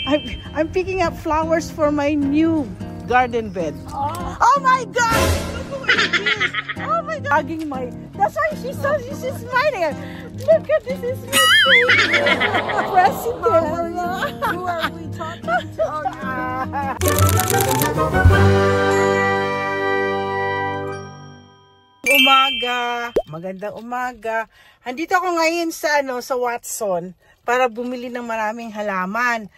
I'm picking up flowers for my new garden bed. Oh my God! Look who is this? Oh my God! Hugging my. That's why she's smiling. Look at this is my favorite president. Who are we talking to? Umaga, magandang umaga. Andito ako ngayon sa sa Watson para bumili ng maraming halaman.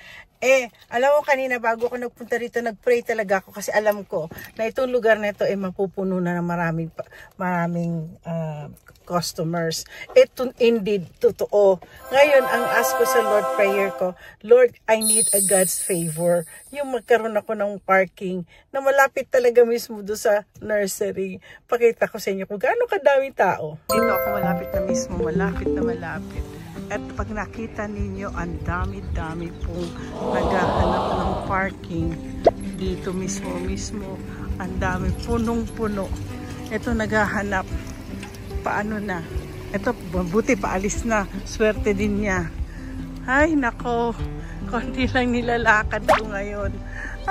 Alam mo kanina bago ako nagpunta rito, nagpray talaga ako kasi alam ko na itong lugar na ito mapupuno na ng maraming customers. Ito indeed totoo. Ngayon ang ask ko sa Lord, prayer ko, Lord, I need a God's favor. Yung magkaroon ako ng parking na malapit talaga mismo doon sa nursery. Pakita ko sa inyo kung gaano kadaming tao. Dito ako malapit na mismo, malapit na malapit. At pag nakita ninyo, ang dami-dami pong naghahanap ng parking dito mismo. Ang dami, punong-puno. Ito naghahanap. Paano na? Ito, buti paalis na. Swerte din niya. Ay, nako. Konti lang nilalakad ko ngayon.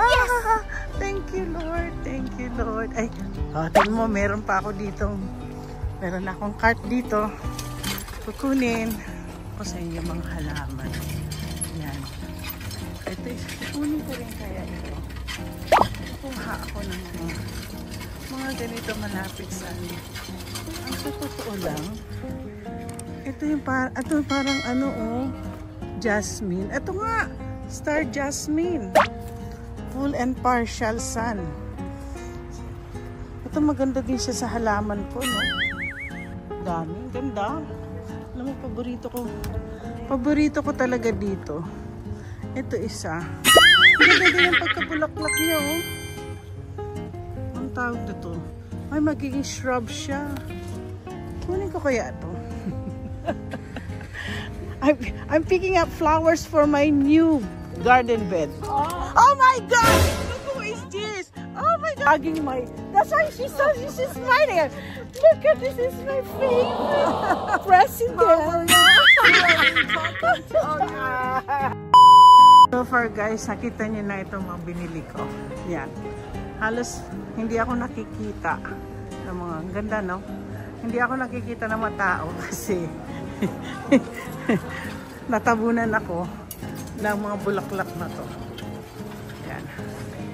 Ah, thank you, Lord. Thank you, Lord. Ay, tingnan mo, meron pa ako dito. Meron akong cart dito. Kukunin ko sa inyo mga halaman. Yan. Ito, kukunin ko rin kaya ito. Kuha ako ng mga ganito malapit sa akin. Ang sa totoo lang, ito yung parang jasmine. Ito nga, star jasmine. Full and partial sun. Ito maganda din siya sa halaman ko, no? Dami, ganda. Alam mo, paborito ko talaga dito. Ito isa. Ganda din yung pagkabulaklak niya, oh. Ang tawag dito. Ay, magiging shrub siya. Kunin ko kaya ito. I'm picking up flowers for my new garden bed. Oh my God! Look who is this? Oh my God! Hugging my. That's why she's smiling. Look at this is my favorite president. So far guys, nakita niyo na itong mga binili ko. Yan. Halos hindi ako nakikita ng mga ganda, no? Hindi ako nakikita ng mga tao kasi natabunan ako ng mga bulaklak na to. Yan.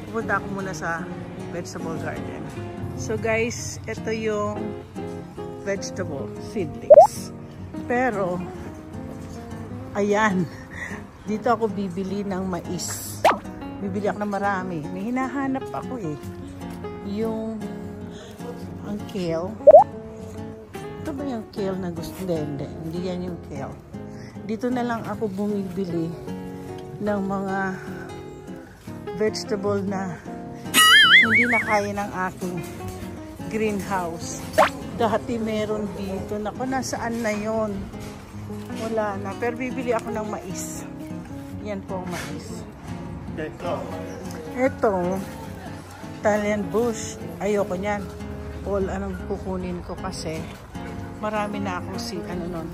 Pupunta ako muna sa vegetable garden. So guys, ito yung vegetable seedlings. Pero, ayan. Dito ako bibili ng mais. Bibili ako ng marami. May hinahanap ako yung ang kale. Ito ba yung kale na gusto? Hindi yan yung kale. Dito na lang ako bumibili ng mga vegetable na hindi na kaya ng aking greenhouse. Dati meron dito. Naku, nasaan na yon? Wala na. Pero bibili ako ng mais. Yan po ang mais. Ito, Italian bush. Ayoko niyan. All anong kukunin ko kasi marami na ako nun.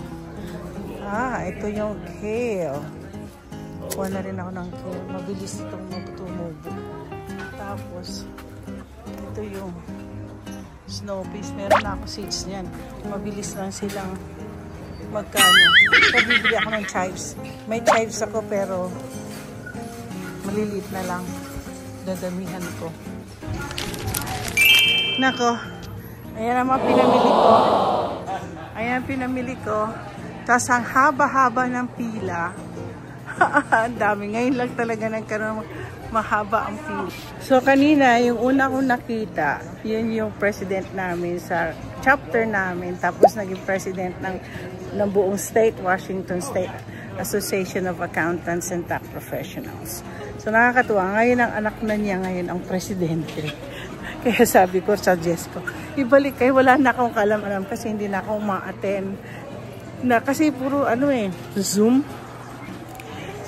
Ito yung kale. Kuha na rin ako ng kale. Mabilis itong tumubo. Tapos, ito yung snow peas. Meron na ako seeds niyan. Mabilis lang silang magkano. Pabibili ako ng chives. May chives ako pero maliliit na lang. Dadamihan ko. Nako. Ayan ang mga pinamili ko. Ayan ang pinamili ko. Tapos ang haba-haba ng pila. Ang dami. Ngayon lang talaga nagkaroon mahaba ang pila. So kanina, yung una kong nakita, yun yung president namin sa chapter namin. Tapos naging president ng buong state, Washington State Association of Accountants and Tax Professionals. So nakakatuwa. Ngayon ang anak na niya ngayon ang presidente. Kaya sabi ko, suggest ko, ibalik kayo. Wala na akong kalam-alam kasi hindi na ako ma-attend. Kasi puro Zoom.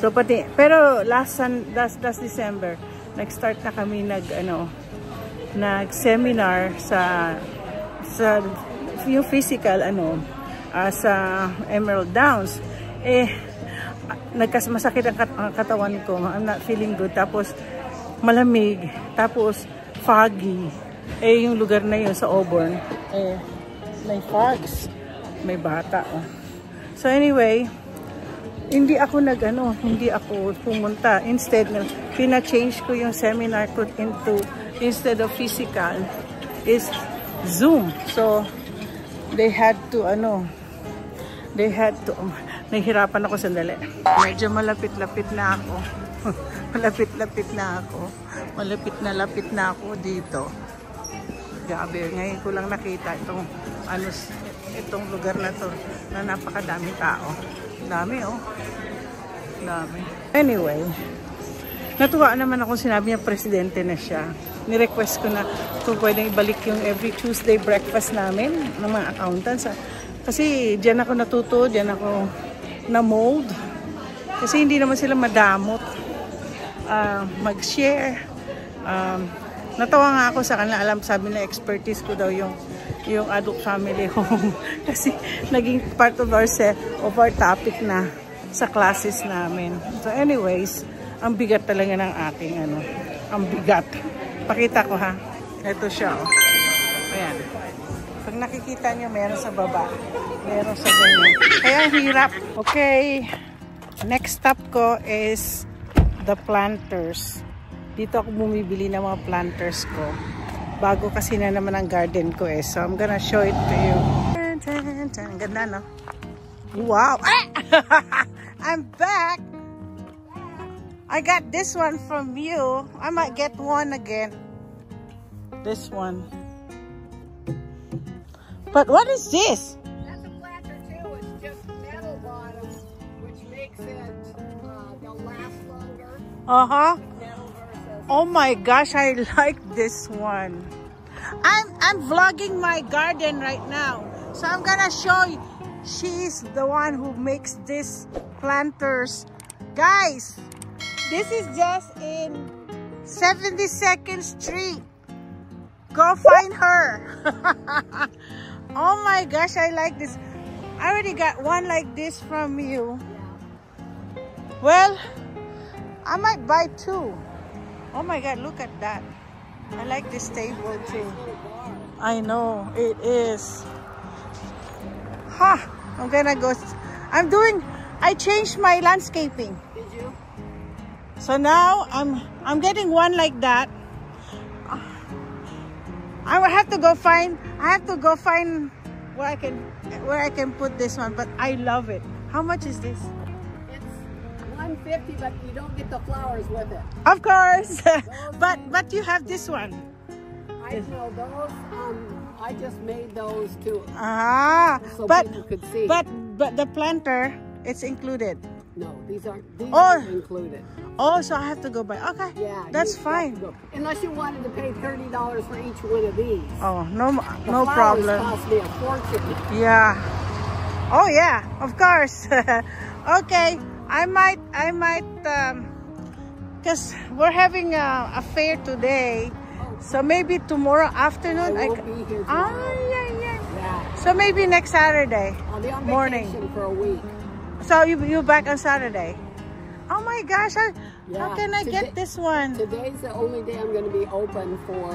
So pati, pero last December, nag-start na kami nag-seminar sa yung physical sa Emerald Downs. masakit ang katawan ko. I'm not feeling good. Tapos malamig. Tapos foggy. Eh, yung lugar na yun sa Auburn, eh, may fogs. May bata. Oh. So anyway, hindi ako hindi ako pumunta. Instead, pina-change ko yung seminar ko into, instead of physical, is Zoom. So, they had to, nahihirapan ako sandali. Medyo malapit-lapit na ako. Malapit-lapit na ako. Malapit na ako dito. Grabe, ngayon ko lang nakita itong lugar na to, na napakadaming tao. Dami, oh. Dami. Anyway, natuwa naman ako, sinabi niya presidente na siya. Ni-request ko na kung pwedeng ibalik yung every Tuesday breakfast namin ng mga accountants. Kasi diyan ako natuto, diyan ako na-mold. Kasi hindi naman sila madamot mag-share. Natawa nga ako sa kanila, sabi na expertise ko daw yung adult family home. Kasi naging part of our topic na sa classes namin. So anyways, ang bigat talaga ng ating ang bigat. Pakita ko ha. Ito siya, oh. Ayan. Pag nakikita nyo, meron sa baba. Meron sa ganyan. Kaya hirap. Okay. Next stop ko is the planters. Dito ako bumibili ng mga planters ko. Bago kasi na naman ang garden ko eh. So I'm gonna show it to you. Ang ganda, no? Wow! I'm back! I got this one from you. I might get one again. This one. But what is this? That's a planter too. It's just metal bottom, which makes it they'll last longer. Uh-huh. Metal versus. Oh my gosh, I like this one. I'm vlogging my garden right now. So I'm gonna show you. She's the one who makes this planters. Guys, this is just in 72nd Street. Go find her. Oh my gosh, I like this. I already got one like this from you. Well, I might buy two. Oh my god, look at that. I like this table too. I know, it is. Ha! I'm gonna go. I changed my landscaping. Did you? So now I'm getting one like that. I will have to go find where I can put this one, but I love it. How much is this? It's $150, but you don't get the flowers with it. Of course. but you have this one. I know those. I just made those too. So but people could see. But the planter, it's included. No, these aren't included. Oh, so I have to go buy. Okay, Yeah, that's fine. Unless you wanted to pay $30 for each one of these. Oh, no The flowers problem. cost me a fortune. Yeah. Oh yeah, of course. Okay, I might, cause we're having a fair today. So maybe tomorrow afternoon I won't be here tomorrow. Yeah. Yeah. So maybe next Saturday I'll be on morning. vacation for a week. So you back on Saturday? Oh my gosh! How Yeah. can I get this one? Today's the only day I'm going to be open for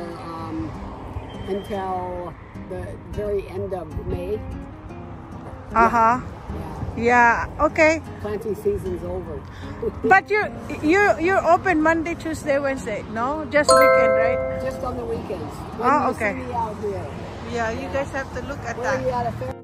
until the very end of May. Yeah. Okay. Planting season's over. But you're open Monday, Tuesday, Wednesday. No, just weekend, right? Just on the weekends. Oh, When you okay. see me out here. Yeah. You guys have to look at Where are that. you at a fair?